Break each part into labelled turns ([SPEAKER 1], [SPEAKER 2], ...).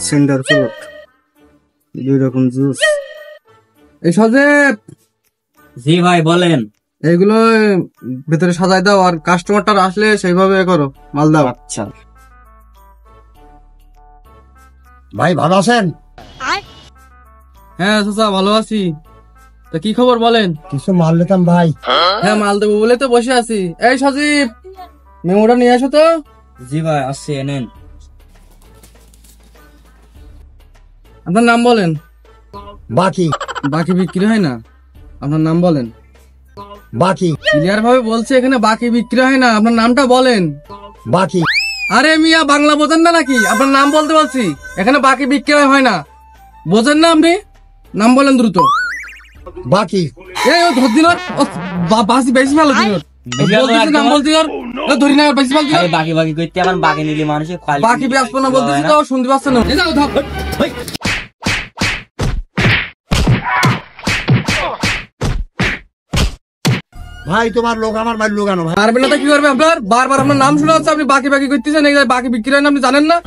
[SPEAKER 1] Centre fruit, 2 রকম juice.
[SPEAKER 2] এই সজেব,
[SPEAKER 3] জি ভাই বলেন।
[SPEAKER 2] এইগুলো ভেতরে সাজাই দাও, আর কাস্টমারটা আসলে সেইভাবে করো, মাল দাও।
[SPEAKER 3] আচ্ছা
[SPEAKER 4] ভাই ভালো আছেন?
[SPEAKER 2] হ্যাঁ চাচা ভালো আছি। তা কি খবর বলেন?
[SPEAKER 4] কিছু মাল নিতাম ভাই।
[SPEAKER 2] হ্যাঁ মাল দেবো বলে তো বসে আছি। এই সজীব, মেমোটা নিয়ে আসো তো।
[SPEAKER 3] জি ভাই আসছি, এনেন।
[SPEAKER 2] আপনার নাম বলেন।
[SPEAKER 4] বাকি
[SPEAKER 2] বাকি বিক্রি হয় না, আপনার নাম বলেন।
[SPEAKER 4] বাকি
[SPEAKER 2] ক্লিয়ার ভাবে বলছে এখানে বাকি বিক্রি হয় না, আপনার নামটা বলেন।
[SPEAKER 4] বাকি
[SPEAKER 2] আরে মিয়া বাংলা বোঝেন না নাকি? আপনার নাম বলতে বলছি, এখানে বাকি বিক্রি হয় না, বোঝেন না আপনি? নাম বলেন দ্রুত।
[SPEAKER 4] বাকি
[SPEAKER 2] এই ও ধর দিন, বাসি বেশি ভালো দিন, বলতেছি নাম বলতে আর ধরি না, বেশি ভালো দিন।
[SPEAKER 3] বাকি বাকি করতে আমার বাকি নিলে মানুষের
[SPEAKER 2] বাকি ব্যস্ত না বলতেছি তো, শুনতে পাচ্ছেন না? এই যাও ধর।
[SPEAKER 4] ভাই তোমার লোক আমার মার লোকানো ভাই।
[SPEAKER 2] মারবেন না তো কি করবে আপনার? বারবার আপনার নাম শোনা যাচ্ছে, আপনি বাকি বাকি করতেছেন, এই বাকি বিক্রি হয় না আপনি জানেন না?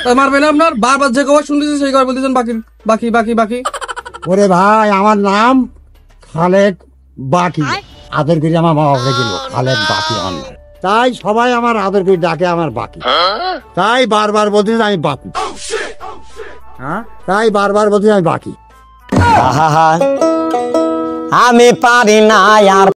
[SPEAKER 2] তাই মারবেন না আপনার? বারবার যে খবর শুনতেছি সেই খবর বলতেছেন বাকি বাকি বাকি বাকি।
[SPEAKER 4] ওরে ভাই আমার নাম খালেদ বাকি, আদর করে আমার মা বাবা গেল খালেদ বাকি আমার নাম। তাই সবাই আমার আদর করে ডাকে আমার বাকি, তাই বারবার বলতে আমি বাকি। হ্যাঁ তাই বারবার বলতে আমি বাকি।
[SPEAKER 5] আমি পারি না আর